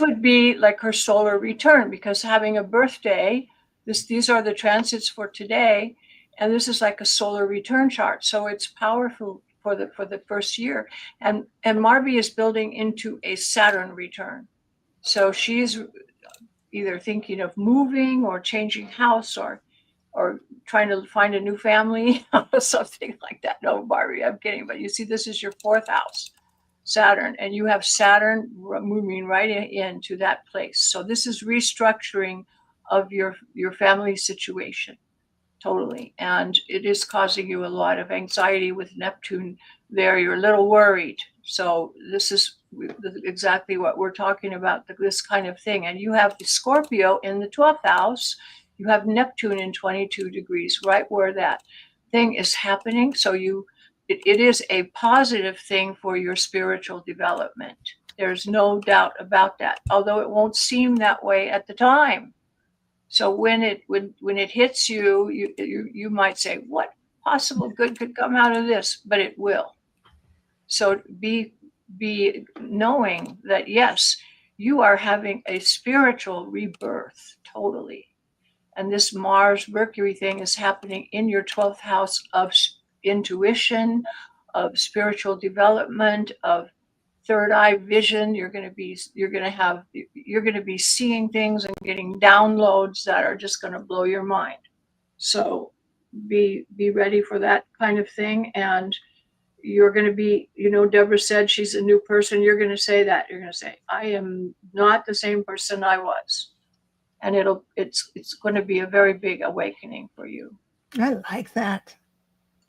would be like her solar return, because having a birthday, these are the transits for today, and this is like a solar return chart. So it's powerful for the first year. And Marby is building into a Saturn return. So she's either thinking of moving or changing house or trying to find a new family or something like that. No, Marby, I'm kidding. But you see, this is your fourth house, Saturn, and you have Saturn moving right into that place. So this is restructuring of your family situation, totally. And it is causing you a lot of anxiety with Neptune there. You're a little worried. So this is exactly what we're talking about, this kind of thing. And you have the Scorpio in the 12th house. You have Neptune in 22 degrees, right where that thing is happening. So it is a positive thing for your spiritual development. There's no doubt about that, although it won't seem that way at the time. So when it hits you, you might say, what possible good could come out of this? But it will. So be knowing that, yes, you are having a spiritual rebirth, totally. And this Mars Mercury thing is happening in your 12th house of intuition, of spiritual development, of third eye vision. You're going to be seeing things and getting downloads that are just going to blow your mind. So be ready for that kind of thing. And you're going to be, Debra said she's a new person. You're going to say that. You're going to say, I am not the same person I was. And it's going to be a very big awakening for you. I like that.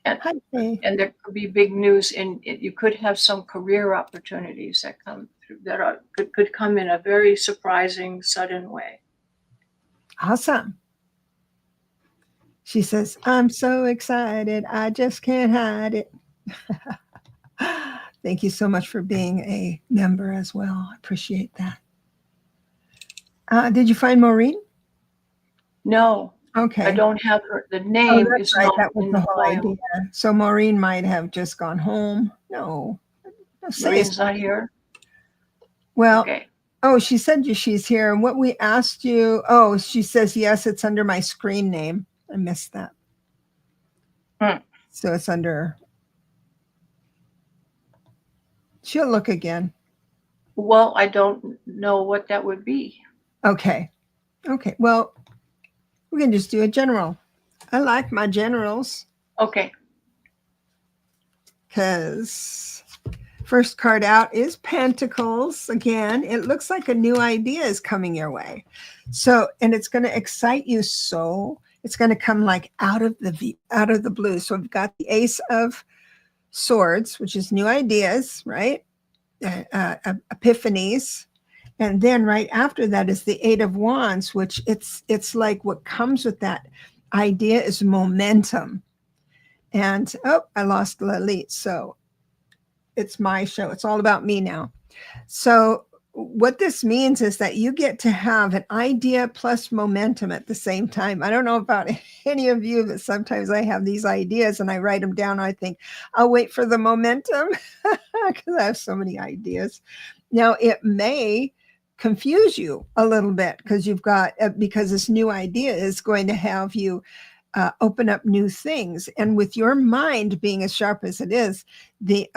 And there could be big news you could have some career opportunities that come through that could come in a very surprising, sudden way. Awesome. She says, I'm so excited. I just can't hide it. Thank you so much for being a member as well. I appreciate that. Did you find Maureen? No. Okay. I don't have the Oh, name that's is right. not That was in the the whole file. idea. So Maureen might have just gone home. No. Maureen's not here? Well, okay. Oh, she said she's here. And what we asked you, oh, she says, yes, it's under my screen name. I missed that. So it's under, she'll look again. Well, I don't know what that would be. Okay. Okay. Well, we can just do a general. I like my generals. Okay. Because first card out is Pentacles. Again, it looks like a new idea is coming your way. So, and it's going to excite you. So it's going to come like out of the blue. So we've got the Ace of Swords, which is new ideas, right? Epiphanies. And then right after that is the Eight of Wands, which it's like what comes with that idea is momentum. And I lost Lalit. So it's my show. It's all about me now. So what this means is that you get to have an idea plus momentum at the same time. I don't know about any of you, but sometimes I have these ideas and I write them down. I think I'll wait for the momentum because I have so many ideas. Now it may confuse you a little bit because you've got, because this new idea is going to have you open up new things. And with your mind being as sharp as it is, the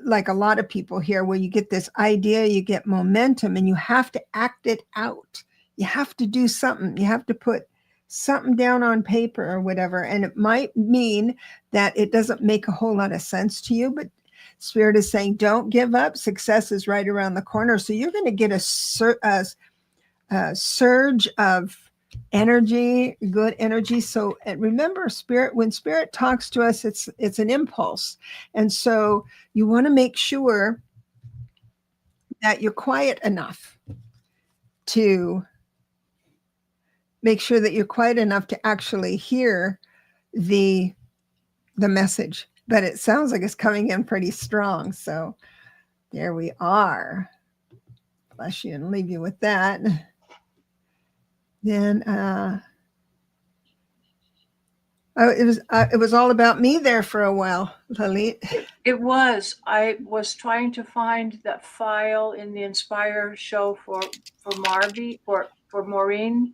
like a lot of people here, where you get this idea, you get momentum, and you have to act it out. You have to do something. You have to put something down on paper or whatever. And it might mean that it doesn't make a whole lot of sense to you, but Spirit is saying, don't give up. Success is right around the corner. So you're going to get a surge of energy, good energy. So remember, Spirit, when Spirit talks to us, it's an impulse. And so you want to make sure that you're quiet enough to actually hear the message. But it sounds like it's coming in pretty strong. So there we are. Bless you and leave you with that. Then it was all about me there for a while, Lalit. It was. I was trying to find that file in the Inspire show for Marvy for Maureen,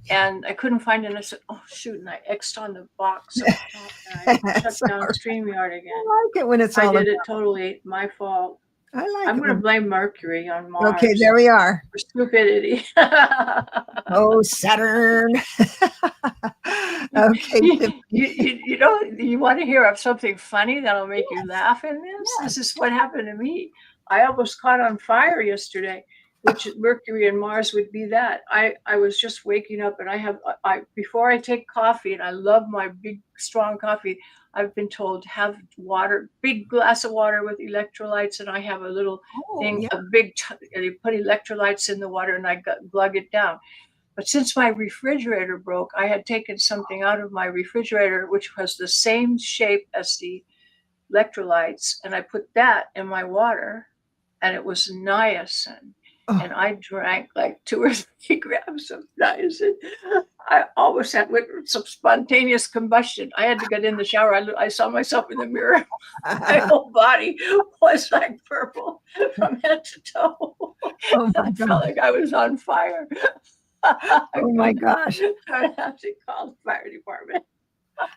and I couldn't find it. And I said, "Oh shoot!" And I X'd on the box up top, and I shut down StreamYard again. I like it when it's I did it totally my fault. I like I'm going to blame Mercury on Mars. Okay, there we are. For stupidity. Oh, Saturn. Okay. You know, you want to hear of something funny that'll make you laugh in this? Yes. This is what happened to me. I almost caught on fire yesterday, which Mercury and Mars would be that. I was just waking up, and I before I take coffee, and I love my big, strong coffee, I've been told have water, big glass of water with electrolytes, and I have a little thing, a big, and you put electrolytes in the water, and I glug it down. But since my refrigerator broke, I had taken something out of my refrigerator, which was the same shape as the electrolytes, and I put that in my water, and it was niacin. And I drank like 2 or 3 grams of niacin. I almost had some spontaneous combustion. I had to get in the shower. I saw myself in the mirror. My whole body was like purple from head to toe. Oh I felt like I was on fire. Oh my gosh. I have to call the fire department.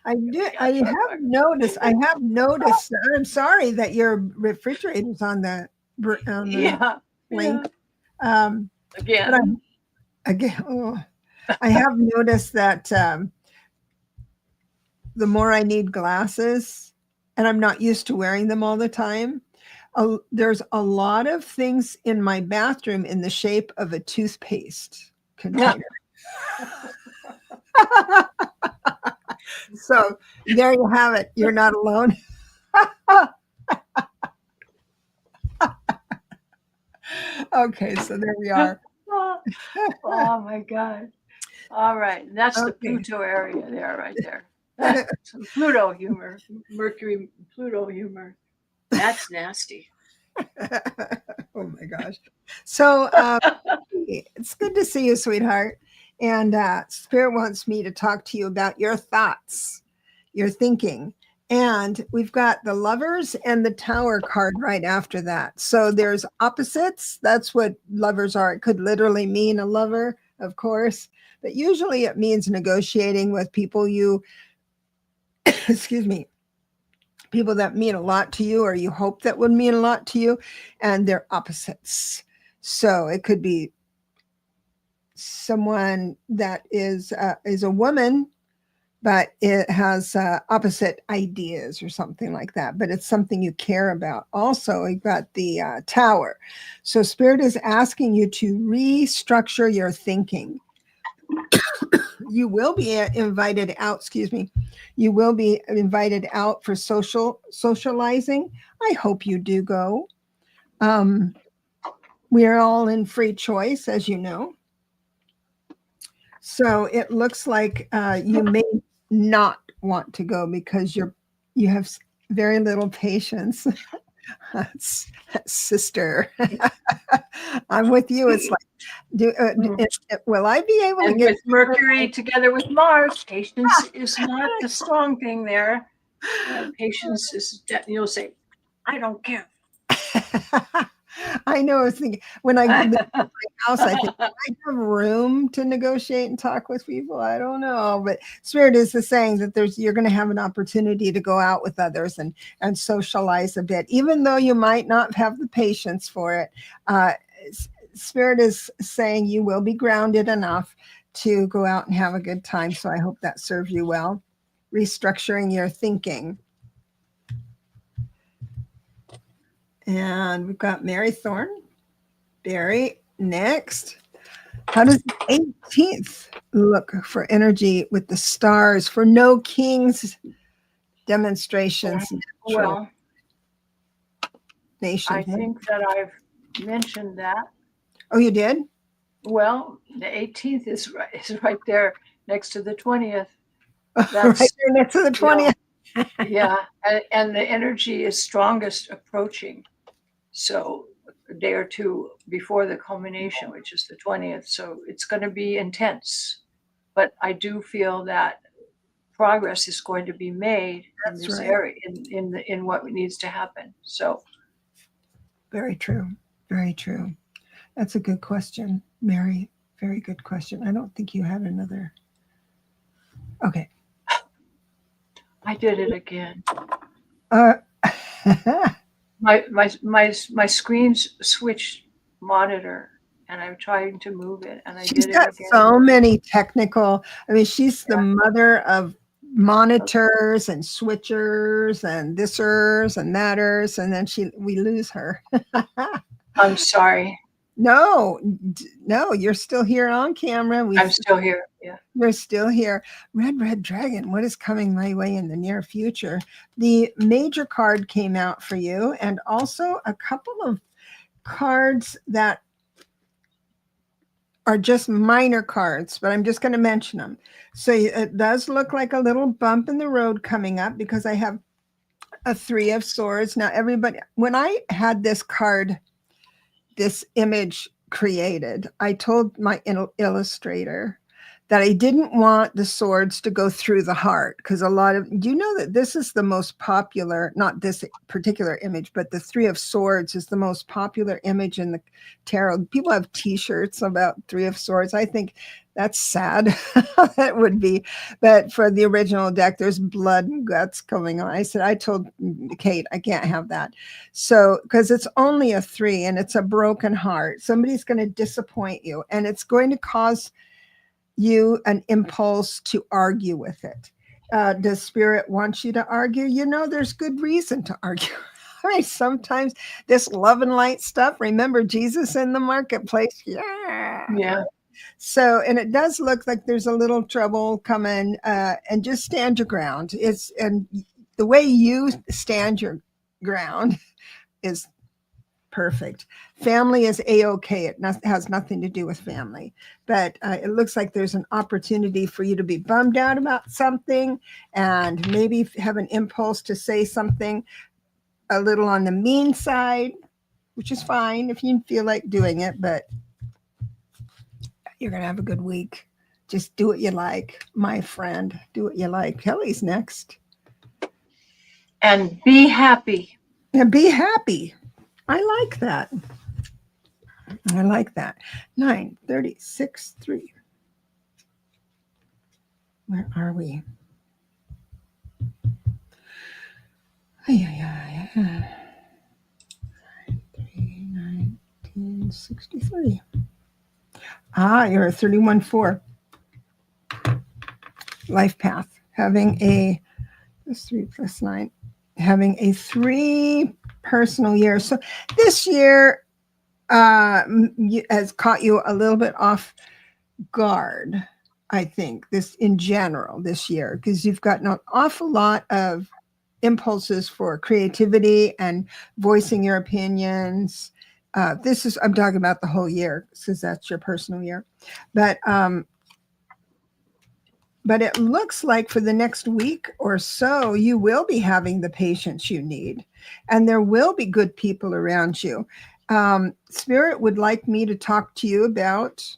I have noticed. I'm sorry that your refrigerator's on the link. Again. I have noticed that the more I need glasses, and I'm not used to wearing them all the time, there's a lot of things in my bathroom in the shape of a toothpaste container. So there you have it. You're not alone. Okay, so there we are. Oh my God. All right. That's the Okay. Pluto area there, right there. Some Pluto humor, Mercury, Pluto humor. That's nasty. Oh my gosh. So it's good to see you, sweetheart. And Spirit wants me to talk to you about your thoughts, your thinking. And we've got the Lovers and the Tower card right after that. So there's opposites. That's what lovers are. It could literally mean a lover, of course, but usually it means negotiating with people you, excuse me, people that mean a lot to you or you hope that would mean a lot to you, and they're opposites. So it could be someone that is a woman, but it has opposite ideas or something like that. But it's something you care about. Also, we've got the Tower. So Spirit is asking you to restructure your thinking. You will be invited out. Excuse me. You will be invited out for socializing. I hope you do go. We are all in free choice, as you know. So it looks like you may not want to go because you have very little patience. Sister, I'm with you. It's like, will I be able to And get with Mercury together with Mars, patience is not the strong thing there. Patience is, you'll say, I don't care. I know. I was thinking when I live in my house, I think I have room to negotiate and talk with people. I don't know, but Spirit is saying that you're going to have an opportunity to go out with others and socialize a bit, even though you might not have the patience for it. Spirit is saying you will be grounded enough to go out and have a good time. So I hope that serves you well. Restructuring your thinking. And we've got Mary Thorne. Barry, next. How does the 18th look for energy with the stars for No Kings demonstrations? Well, Nation. I think that I've mentioned that. Oh, you did? Well, the 18th is right there next to the 20th. That's right there next to the 20th. Yeah, and the energy is strongest approaching. So a day or two before the culmination, which is the 20th. So it's going to be intense. But I do feel that progress is going to be made in this area, in what needs to happen. So very true. Very true. That's a good question, Mary. Very good question. I don't think you had another. Okay. I did it again. My screen's switched monitor, and I'm trying to move it, and she's got so many technical. I mean, she's the mother of monitors and switchers and thisers and thaters, and then we lose her. I'm sorry. No, you're still here on camera. I'm still here. Yeah. You're still here. Red Dragon, what is coming my way in the near future? The major card came out for you, and also a couple of cards that are just minor cards, but I'm just going to mention them. So it does look like a little bump in the road coming up because I have a 3 of Swords. Now, everybody, when I had this card, this image created, I told my illustrator that I didn't want the swords to go through the heart because do you know that this is the most popular, not this particular image, but the 3 of Swords is the most popular image in the tarot. People have t-shirts about 3 of Swords. I think that's sad. That would be, but for the original deck, there's blood and guts coming on. I told Kate, I can't have that. So, because it's only a 3 and it's a broken heart, somebody's going to disappoint you and it's going to cause you an impulse to argue with it. Does Spirit want you to argue? There's good reason to argue. I mean, sometimes this love and light stuff, remember Jesus in the marketplace? Yeah. So, and it does look like there's a little trouble coming, and just stand your ground. And the way you stand your ground is perfect. Family is A-okay. It has nothing to do with family. But it looks like there's an opportunity for you to be bummed out about something and maybe have an impulse to say something a little on the mean side, which is fine if you feel like doing it, but you're going to have a good week. Just do what you like, my friend. Do what you like. Kelly's next. And be happy. And be happy. I like that. I like that. 9:36:3. Where are we? 1963. You're a 31-4 life path. Having a +3 +9, having a 3 personal year. So this year has caught you a little bit off guard, I think, this in general this year, because you've gotten an awful lot of impulses for creativity and voicing your opinions. I'm talking about the whole year, because that's your personal year. But it looks like for the next week or so, you will be having the patience you need, and there will be good people around you. Spirit would like me to talk to you about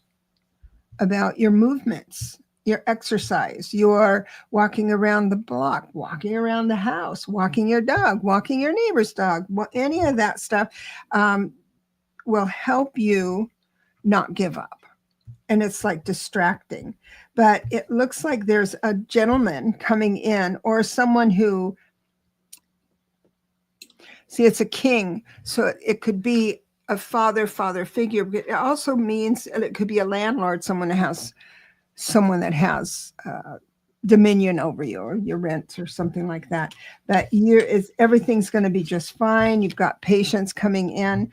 your movements, your exercise, your walking around the block, walking around the house, walking your dog, walking your neighbor's dog. Any of that stuff will help you not give up. And it's like distracting. But it looks like there's a gentleman coming in, or someone who, see, it's a king. So it could be a father figure. But it also means it could be a landlord, someone that has dominion over you, or your rents, or something like that. But everything's going to be just fine. You've got patience coming in.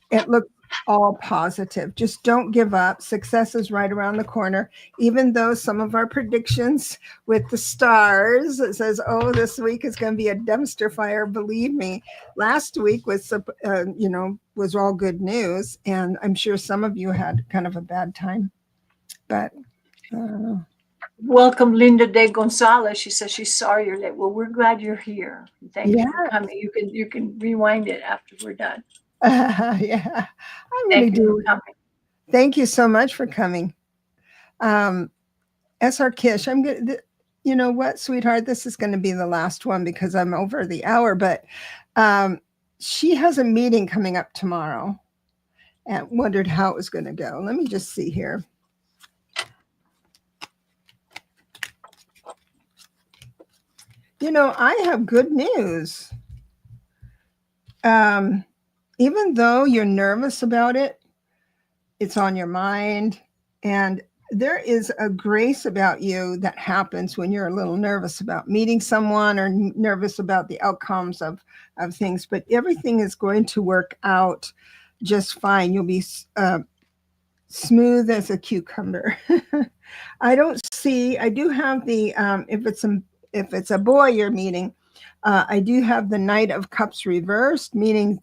It looks all positive. Just don't give up. Success is right around the corner. Even though some of our predictions with the stars, it says, oh, this week is going to be a dumpster fire. Believe me, last week was all good news. And I'm sure some of you had kind of a bad time. But welcome, Linda de Gonzalez. She says she's sorry you're late. Well, we're glad you're here. Thank you for coming. You can rewind it after we're done. Yeah, I really do. Thank you so much for coming. SR Kish, I'm good. You know what, sweetheart? This is going to be the last one because I'm over the hour. But she has a meeting coming up tomorrow, and wondered how it was going to go. Let me just see here. I have good news. Even though you're nervous about it, it's on your mind. And there is a grace about you that happens when you're a little nervous about meeting someone, or nervous about the outcomes of things. But everything is going to work out just fine. You'll be smooth as a cucumber. I do have the, if it's a boy you're meeting, I do have the Knight of Cups reversed, meaning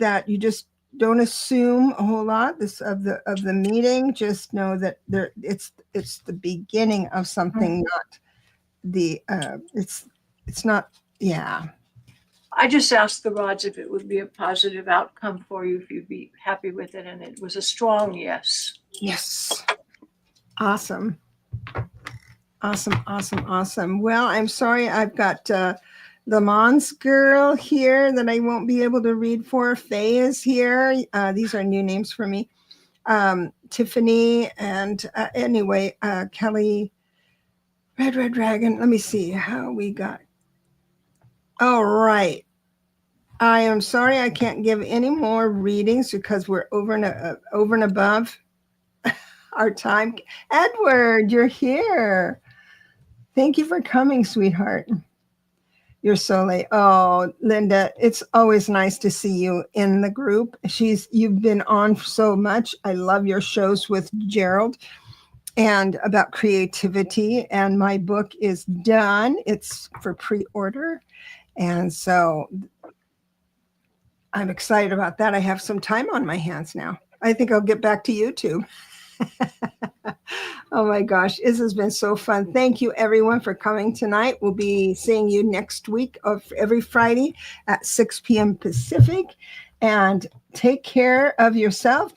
that you just don't assume a whole lot of the meeting. Just know that it's the beginning of something, not the it's not. Yeah. I just asked the rods if it would be a positive outcome for you, if you'd be happy with it, and it was a strong yes. Yes. Awesome. Well, I'm sorry, I've got the Mons girl here that I won't be able to read for. Faye is here. These are new names for me. Tiffany, and anyway, Kelly, Red Dragon. Let me see how we got. All right. I am sorry I can't give any more readings because we're over and above our time. Edward, you're here. Thank you for coming, sweetheart. You're so late. Oh, Linda, it's always nice to see you in the group. You've been on so much. I love your shows with Gerald and about creativity. And my book is done. It's for pre-order. And so I'm excited about that. I have some time on my hands now. I think I'll get back to YouTube. Oh my gosh, this has been so fun. Thank you everyone for coming tonight. We'll be seeing you next week of every Friday at 6 p.m. Pacific. And take care of yourself.